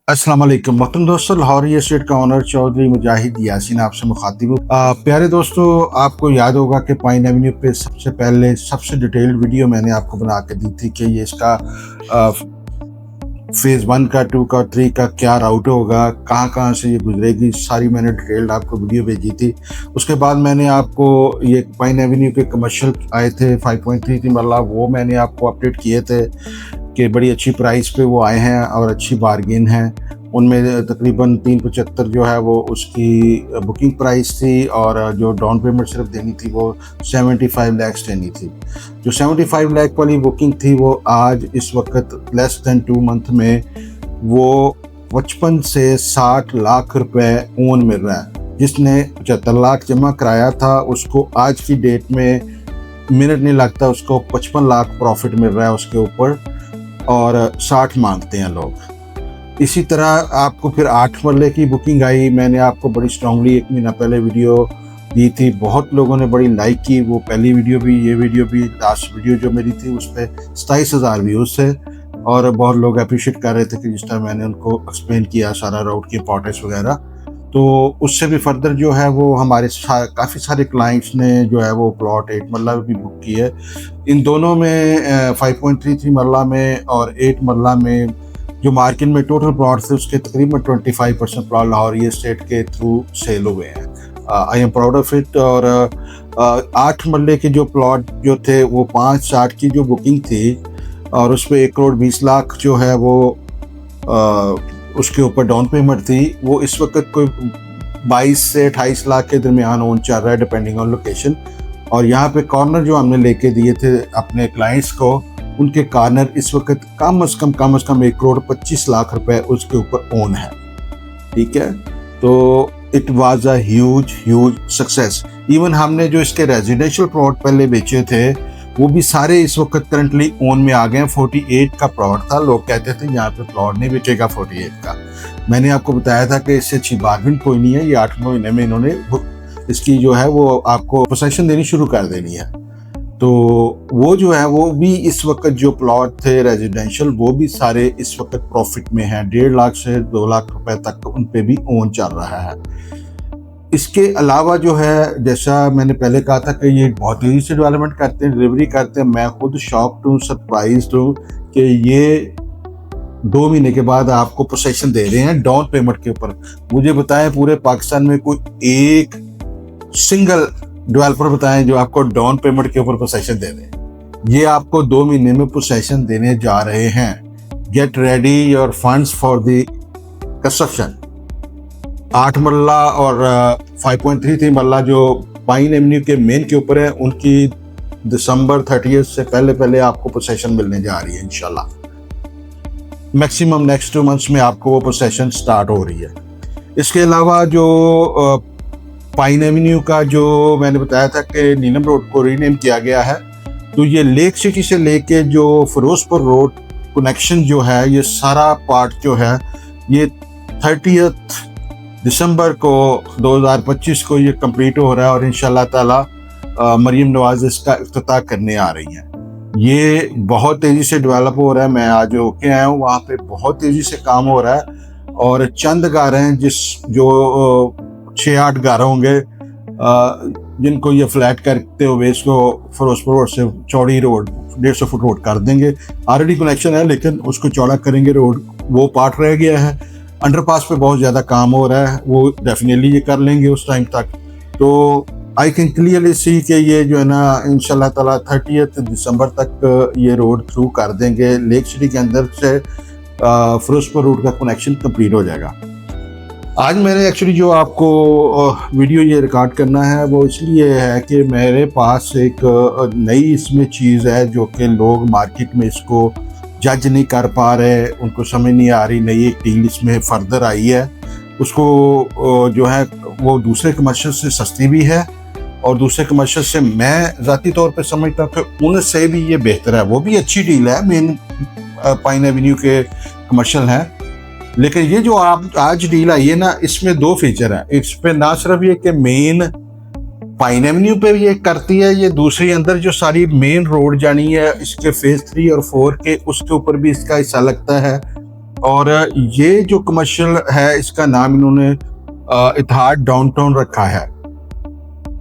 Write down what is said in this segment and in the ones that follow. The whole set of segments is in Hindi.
अस्सलाम वालेकुम मोहतरम दोस्तों, लाहौर रियल एस्टेट का ऑनर चौधरी मुजाहिद यासीन आपसे मुखातिब हूँ। प्यारे दोस्तों, आपको याद होगा कि पाइन एवेन्यू पे सबसे पहले सबसे डिटेल्ड वीडियो मैंने आपको बना के दी थी कि ये इसका फेज़ 1 का 2 का 3 का क्या राउट होगा, कहाँ कहाँ से ये गुजरेगी, सारी मैंने डिटेल्ड आपको वीडियो भेजी थी। उसके बाद मैंने आपको ये पाइन एवेन्यू के कमर्शियल आए थे 5.33 मरला, वो मैंने आपको अपडेट किए थे कि बड़ी अच्छी प्राइस पे वो आए हैं और अच्छी बारगेन है। उनमें तकरीबन 375 जो है वो उसकी बुकिंग प्राइस थी और जो डाउन पेमेंट सिर्फ देनी थी वो 75 लाख देनी थी। जो 75 लाख वाली बुकिंग थी वो आज इस वक्त लेस दैन 2 मंथ में वो 55 से 60 लाख रुपए ओन मिल रहा है। जिसने 75 लाख जमा कराया था उसको आज की डेट में मिनट नहीं लगता उसको 55 लाख प्रॉफिट मिल रहा है उसके ऊपर, और 60 मांगते हैं लोग। इसी तरह आपको फिर 8 मरले की बुकिंग आई। मैंने आपको बड़ी स्ट्रांगली 1 महीना पहले वीडियो दी थी, बहुत लोगों ने बड़ी लाइक की। वो पहली वीडियो भी, ये वीडियो भी, लास्ट वीडियो जो मेरी थी उस पर 27,000 व्यूज़ थे और बहुत लोग अप्रिशिएट कर रहे थे कि जिस तरह मैंने उनको एक्सप्लेन किया सारा राउट की इंपॉर्टेंस वगैरह। तो उससे भी फर्दर जो है वो हमारे काफ़ी सारे क्लाइंट्स ने जो है वो प्लॉट 8 मरला भी बुक की है। इन दोनों में 5.33 मरला में और 8 मरला में जो मार्केट में टोटल प्लॉट थे उसके तकरीबन 25% प्लॉट लाहौर रियल एस्टेट के थ्रू सेल हुए हैं। I am proud of it. और 8 मरले के जो प्लॉट जो थे वो 560 की जो बुकिंग थी और उस पर 1 करोड़ 20 लाख जो है वो उसके ऊपर डाउन पेमेंट थी, वो इस वक्त कोई 22 से 28 लाख के दरमियान ओन चल रहा है डिपेंडिंग ऑन लोकेशन। और यहाँ पे कॉर्नर जो हमने लेके दिए थे अपने क्लाइंट्स को, उनके कॉर्नर इस वक्त कम से कम 1 करोड़ 25 लाख रुपए उसके ऊपर ओन है। ठीक है, तो it was a huge success. Even हमने जो इसके रेजिडेंशियल प्लॉट पहले बेचे थे वो भी सारे इस वक्त करंटली ओन में आ गए हैं। 48 का प्लॉट था, लोग कहते थे यहाँ पे प्लॉट नहीं बेचेगा 48 का। मैंने आपको बताया था कि इससे अच्छी बार्गेन कोई नहीं है। ये 8 महीने में इन्होंने इसकी जो है वो आपको पोसेशन देनी शुरू कर देनी है। तो वो जो है वो भी इस वक्त जो प्लॉट थे रेजिडेंशियल वो भी सारे इस वक्त प्रॉफिट में हैं। 1.5 लाख से 2 लाख रुपए तक उन पे भी ओन चल रहा है। इसके अलावा जो है, जैसा मैंने पहले कहा था कि ये बहुत तेज़ी से डेवलपमेंट करते हैं, डिलीवरी करते हैं। मैं खुद शॉक्ड हूँ, सरप्राइज्ड हूँ कि ये 2 महीने के बाद आपको पोसेशन दे रहे हैं डाउन पेमेंट के ऊपर। मुझे बताएं पूरे पाकिस्तान में कोई एक सिंगल डेवलपर बताएं जो आपको डाउन पेमेंट के ऊपर पोसेशन दे रहे हैं। ये आपको 2 महीने में पोसेशन देने जा रहे हैं। Get ready your funds for the construction. 8 मरला और 5.33 मरला जो पाइन एवेन्यू के मेन के ऊपर है, उनकी दिसंबर 30 से पहले आपको पोसेशन मिलने जा रही है इंशाल्लाह। मैक्सिमम नेक्स्ट 2 मंथ्स में आपको वो पोसेशन स्टार्ट हो रही है। इसके अलावा जो पाइन एवेन्यू का जो मैंने बताया था कि नीलम रोड को रीनेम किया गया है, तो ये लेक सिटी से लेके जो फिरोजपुर रोड कनेक्शन जो है, ये सारा पार्ट जो है ये 30 दिसंबर को 2025 को ये कंप्लीट हो रहा है और इंशाल्लाह ताला मरीम नवाज इसका इफ्तिताह करने आ रही हैं। ये बहुत तेज़ी से डेवलप हो रहा है। मैं आज होके आया हूँ, वहाँ पे बहुत तेज़ी से काम हो रहा है और चंद घर हैं जो 6-8 घर होंगे जिनको ये फ्लैट करते हुए इसको फिरोजपुर रोड से चौड़ी रोड 150 फुट रोड कर देंगे। ऑलरेडी कनेक्शन है लेकिन उसको चौड़ा करेंगे रोड, वो पार्ट रह गया है। अंडरपास पे बहुत ज़्यादा काम हो रहा है, वो डेफिनेटली ये कर लेंगे उस टाइम तक। तो आई कैन क्लियरली सी कि ये जो है ना इंशाल्लाह ताला 30 दिसंबर तक ये रोड थ्रू कर देंगे। लेक सिटी के अंदर से फिरोजपुर रोड का कनेक्शन कंप्लीट हो जाएगा। आज मैंने एक्चुअली जो आपको वीडियो ये रिकॉर्ड करना है वो इसलिए है कि मेरे पास एक नई इसमें चीज़ है जो कि लोग मार्केट में इसको जज नहीं कर पा रहे, उनको समझ नहीं आ रही। नई एक डील इसमें फर्दर आई है, उसको जो है वो दूसरे कमर्शियल से सस्ती भी है और दूसरे कमर्शियल से मैं ज़ाती तौर पे समझता हूँ कि उनसे भी ये बेहतर है। वो भी अच्छी डील है, मेन पाइन एवेन्यू के कमर्शियल हैं। लेकिन ये जो आप आज डील आई है ना, इसमें 2 फीचर हैं। इस पे ना सिर्फ ये कि मेन पाइन एवेन्यू पे भी ये करती है, ये दूसरी अंदर जो सारी मेन रोड जानी है इसके फेज 3 और 4 के, उसके ऊपर भी इसका हिस्सा लगता है। और ये जो कमर्शियल है इसका नाम इन्होंने इतिहाद डाउनटाउन रखा है।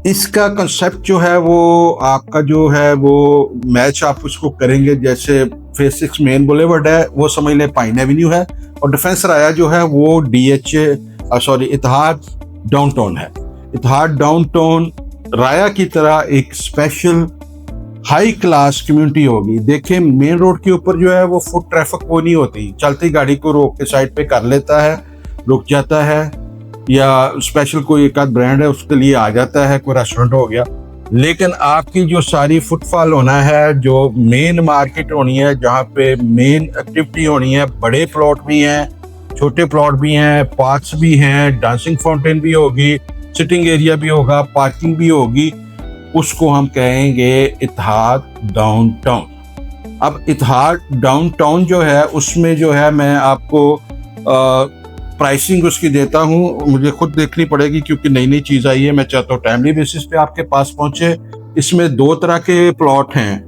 इसका कंसेप्ट जो है वो आपका जो है वो मैच आप उसको करेंगे, जैसे फेस 6 मेन बुलेवर्ड है वो समझ लें पाइन एवेन्यू है, और डिफेंस राया जो है वो इतिहाद डाउनटाउन है। इतिहाद डाउनटाउन राया की तरह एक स्पेशल हाई क्लास कम्युनिटी होगी। देखिए मेन रोड के ऊपर जो है वो फुट ट्रैफिक वो नहीं होती, चलती गाड़ी को रोक के साइड पे कर लेता है, रुक जाता है, या स्पेशल कोई एक आध ब्रांड है उसके लिए आ जाता है, कोई रेस्टोरेंट हो गया। लेकिन आपकी जो सारी फुटफॉल होना है, जो मेन मार्केट होनी है, जहाँ पे मेन एक्टिविटी होनी है, बड़े प्लॉट भी हैं, छोटे प्लॉट भी हैं, पार्क्स भी हैं, डांसिंग फाउंटेन भी होगी, सिटिंग एरिया भी होगा, पार्किंग भी होगी, उसको हम कहेंगे इतिहाद डाउनटाउन। अब इतिहाद डाउनटाउन जो है उसमें जो है मैं आपको प्राइसिंग उसकी देता हूँ, मुझे खुद देखनी पड़ेगी क्योंकि नई नई चीज़ आई है, मैं चाहता हूँ टाइमली बेसिस पे आपके पास पहुँचे। इसमें दो तरह के प्लॉट हैं,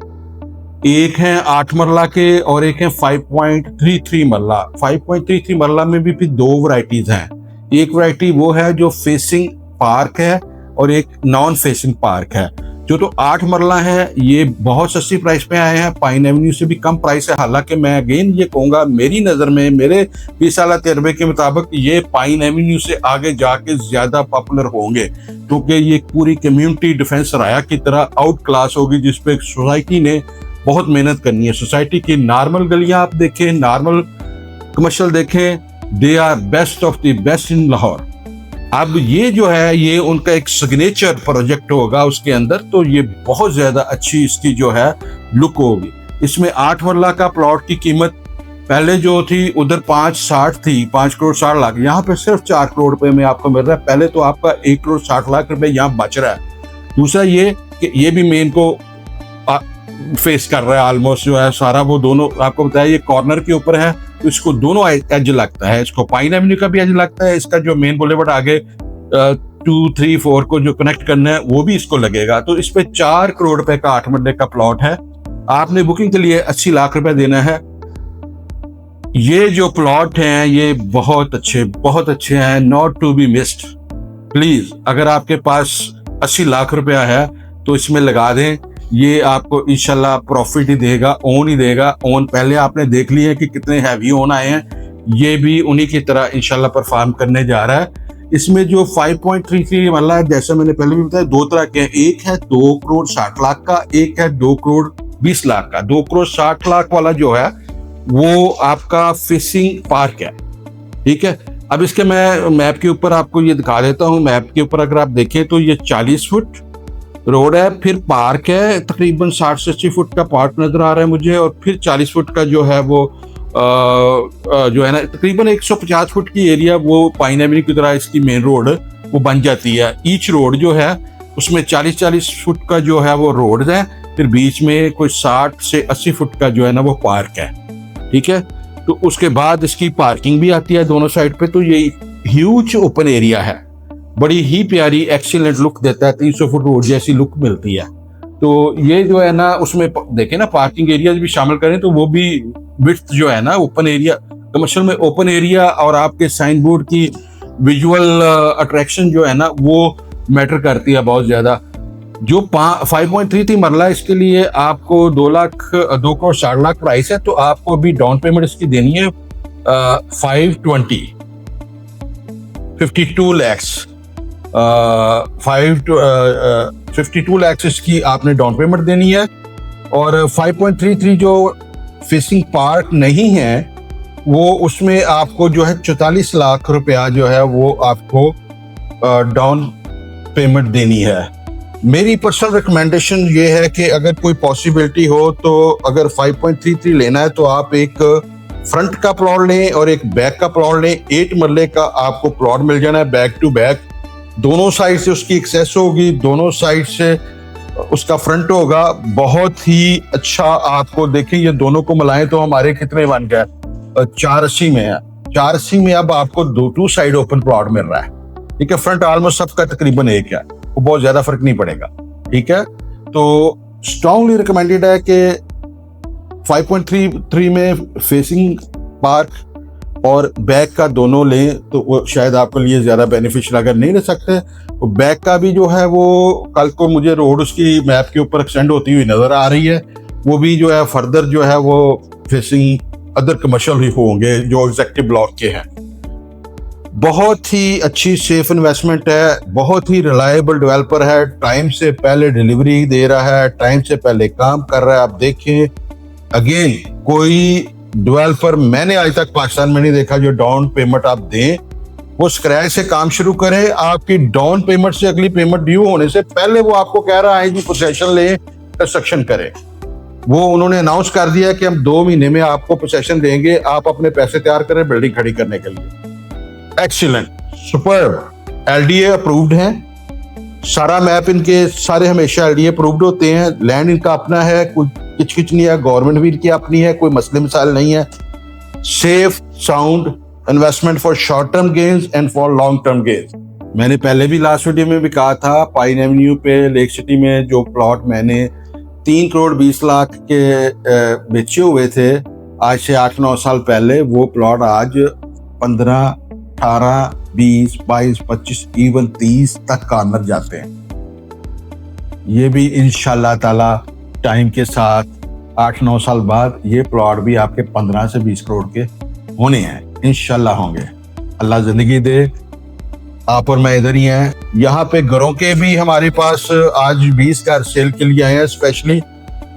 एक है 8 मरला के और एक है 5.33 मरला। 5.33 मरला में भी फिर दो वैरायटीज हैं, एक वैरायटी वो है जो फेसिंग पार्क है और एक नॉन फेसिंग पार्क है। जो तो 8 मरला है ये बहुत सस्ती प्राइस पे आए हैं, पाइन एवेन्यू से भी कम प्राइस है। हालांकि मैं अगेन ये कहूँगा, मेरी नज़र में, मेरे 20 साल तजर्बे के मुताबिक ये पाइन एवेन्यू से आगे जाके ज़्यादा पॉपुलर होंगे, क्योंकि ये पूरी कम्युनिटी डिफेंस राया की तरह आउट क्लास होगी, जिसपे सोसाइटी ने बहुत मेहनत करनी है। सोसाइटी की नॉर्मल गलियाँ आप देखें, नॉर्मल कमर्शियल देखें, they are best of the best in Lahore. अब ये जो है ये उनका एक सिग्नेचर प्रोजेक्ट होगा उसके अंदर, तो ये बहुत ज्यादा अच्छी इसकी जो है लुक होगी। इसमें 8 मरला का प्लॉट की कीमत पहले जो थी उधर 5.60 थी, 5 करोड़ 60 लाख, यहाँ पे सिर्फ 4 करोड़ रुपए में आपको मिल रहा है। पहले तो आपका 1 करोड़ 60 लाख रुपए यहाँ बच रहा है। दूसरा ये कि ये भी मेन को फेस कर रहा है ऑलमोस्ट, जो है सारा वो दोनों आपको बताया, ये कॉर्नर के ऊपर है तो इसको दोनों एज लगता है, इसको पाइन एवेन्यू का भी एज लगता है, इसका जो मेन बुलेवर्ड आगे 2, 3, 4 को जो कनेक्ट करना है वो भी इसको लगेगा। तो इस पे 4 करोड़ रुपए का 8 मरले का प्लॉट है। आपने बुकिंग के लिए 80 लाख रुपए देना है। ये जो प्लॉट हैं ये बहुत अच्छे हैं, not to be missed. Please अगर आपके पास 80 लाख रुपया है तो इसमें लगा दें, ये आपको इंशाल्लाह प्रॉफिट ही देगा, ओन ही देगा। ओन पहले आपने देख लिया कि कितने हैवी ओन आए हैं, ये भी उन्हीं की तरह इंशाल्लाह परफॉर्म करने जा रहा है। इसमें जो 5.33 मरला है, जैसे मैंने पहले भी बताया, दो तरह के हैं, एक है 2 करोड़ 60 लाख का, एक है 2 करोड़ 20 लाख का। 2 करोड़ 60 लाख वाला जो है वो आपका फिशिंग पार्क है, ठीक है। अब इसके मैं मैप के ऊपर आपको ये दिखा देता हूँ। मैप के ऊपर अगर आप देखें तो ये 40 फुट रोड है, फिर पार्क है, तकरीबन 60 से 80 फुट का पार्क नजर आ रहा है मुझे, और फिर 40 फुट का जो है वो जो है ना तकरीबन 150 फुट की एरिया वो पाइन एवेन्यू की तरह इसकी मेन रोड वो बन जाती है। ईच रोड जो है उसमें 40-40 फुट का जो है वो रोड है, फिर बीच में कोई 60 से 80 फुट का जो है ना वो पार्क है, ठीक है। तो उसके बाद इसकी पार्किंग भी आती है दोनों साइड पे। तो ये ह्यूज ओपन एरिया है, बड़ी ही प्यारी एक्सीलेंट लुक देता है, 300 फुट रोड जैसी लुक मिलती है। तो ये जो है ना उसमें देखें ना पार्किंग एरिया भी शामिल करें तो वो भी विड्थ जो है ना ओपन एरिया, कमर्शियल में ओपन एरिया और आपके साइन बोर्ड की विजुअल अट्रैक्शन जो है ना वो मैटर करती है बहुत ज्यादा। जो 5.33 मरला इसके लिए आपको 2 करोड़ 60 लाख प्राइस है, तो आपको अभी डाउन पेमेंट इसकी देनी है 52 लैक्स। 52 लैक्स इसकी आपने डाउन पेमेंट देनी है। और 5.33 जो फिशिंग पार्क नहीं है वो उसमें आपको जो है 44 लाख रुपया जो है वो आपको डाउन पेमेंट देनी है। मेरी पर्सनल रिकमेंडेशन ये है कि अगर कोई पॉसिबिलिटी हो तो अगर 5.33 लेना है तो आप एक फ्रंट का प्लॉट लें और एक बैक का प्लॉट लें। 8 मरले का आपको प्लॉट मिल जाना है बैक टू बैक, दोनों साइड से उसकी एक्सेस होगी, दोनों साइड से उसका फ्रंट होगा, बहुत ही अच्छा। आपको देखिए ये दोनों को मिलाएं तो हमारे कितने बन गए, 480 में है। 480 में अब आपको 2 साइड ओपन प्लॉट मिल रहा है, ठीक है। फ्रंट ऑलमोस्ट सबका तकरीबन एक है, वो बहुत ज्यादा फर्क नहीं पड़ेगा, ठीक है। तो स्ट्रांगली रिकमेंडेड है कि 5.33 में फेसिंग पार्क और बैक का दोनों लें तो वो शायद आपके लिए ज़्यादा बेनिफिशियल, अगर नहीं ले सकते तो बैक का भी जो है वो कल को मुझे रोड उसकी मैप के ऊपर एक्सटेंड होती हुई नज़र आ रही है, वो भी जो है फर्दर जो है वो फेसिंग अदर कमर्शियल ही होंगे जो एग्जेक्टिव ब्लॉक के हैं। बहुत ही अच्छी सेफ इन्वेस्टमेंट है, बहुत ही रिलायबल डेवलपर है, टाइम से पहले डिलीवरी दे रहा है, टाइम से पहले काम कर रहा है। आप देखें अगेन, कोई डेवलपर मैंने आज तक पाकिस्तान में नहीं देखा जो डाउन पेमेंट आप दें, वो स्क्रैच से काम शुरू करें। आपकी डाउन पेमेंट से अगली पेमेंट ड्यू होने से पहले वो आपको कह रहा है कि पोसेशन ले, कंस्ट्रक्शन करें। वो उन्होंने अनाउंस कर दिया कि हम 2 महीने में आपको पोसेशन देंगे, आप अपने पैसे तैयार करें बिल्डिंग खड़ी करने के लिए। एक्सीलेंट, सुपर्ब, एलडीए अप्रूव्ड है, सारा मैप इनके सारे हमेशा एलडीए अप्रूव्ड होते हैं, लैंड इनका अपना है, कोई किच नहीं है, गवर्नमेंट भी इनकी अपनी है, कोई मसले मिसाल नहीं है। Safe sound investment for short term gains and for long term gains. मैंने पहले भी लास्ट वीडियो में भी कहा था, पाइन एवेन्यू पे लेक सिटी में जो प्लॉट मैंने 3 करोड़ 20 लाख के बेचे हुए थे आज से 8-9 साल पहले, वो प्लॉट आज 15, 18, 20, 22, 25, इवन 30 तक कॉर्नर जाते हैं। ये भी इंशाल्लाह ताला टाइम के साथ 8-9 साल बाद ये प्लॉट भी आपके 15 से 20 करोड़ के होने हैं, इंशाल्लाह होंगे। अल्लाह जिंदगी दे। आप और मैं इधर ही हैं। यहाँ पे घरों के भी हमारे पास आज 20 घर सेल के लिए आए हैं स्पेशली।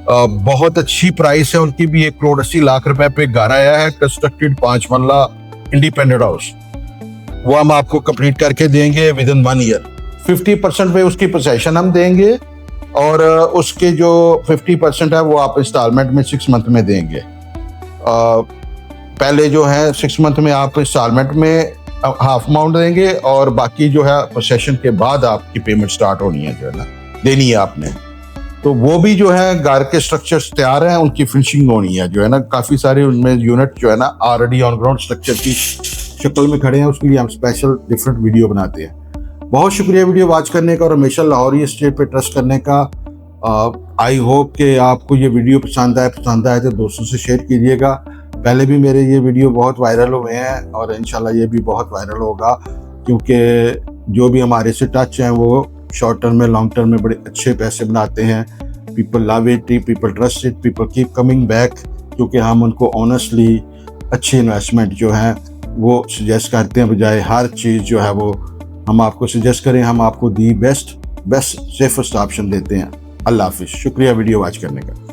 बहुत अच्छी प्राइस है उनकी भी, 1 करोड़ 80 लाख रुपए पे घर आया है, कंस्ट्रक्टेड 5 मरला इंडिपेंडेंट हाउस। वो हम आपको कंप्लीट करके देंगे विद इन 1 ईयर। 50% पे उसकी पोसेशन हम देंगे और उसके जो 50% है वो आप इंस्टॉलमेंट में 6 मंथ में देंगे। पहले जो है 6 मंथ में आप इंस्टॉलमेंट में हाफ अमाउंट देंगे और बाकी जो है पोसेशन के बाद आपकी पेमेंट स्टार्ट होनी है, जो है ना देनी है आपने। तो वो भी जो है घर के स्ट्रक्चर्स तैयार हैं, उनकी फिनिशिंग होनी है, जो है ना काफ़ी सारे उनमें यूनिट जो है ना ऑलरेडी ऑन ग्राउंड स्ट्रक्चर की शक्ल में खड़े हैं, उसके लिए हम स्पेशल डिफरेंट वीडियो बनाते हैं। बहुत शुक्रिया वीडियो वॉच करने का और हमेशा लाहौरी एस्टेट पे ट्रस्ट करने का। आई होप कि आपको ये वीडियो पसंद आए तो दोस्तों से शेयर कीजिएगा। पहले भी मेरे ये वीडियो बहुत वायरल हुए हैं और इंशाल्लाह ये भी बहुत वायरल होगा, क्योंकि जो भी हमारे से टच हैं वो शॉर्ट टर्म में लॉन्ग टर्म में बड़े अच्छे पैसे बनाते हैं। People love it, people trust it, people keep coming back, क्योंकि हम उनको ऑनेस्टली अच्छी इन्वेस्टमेंट जो है वो सजेस्ट करते हैं, बजाय हर चीज़ जो है वो हम आपको सजेस्ट करें। हम आपको दी बेस्ट सेफेस्ट ऑप्शन देते हैं। अल्लाह हाफिज़। शुक्रिया वीडियो वॉच करने का।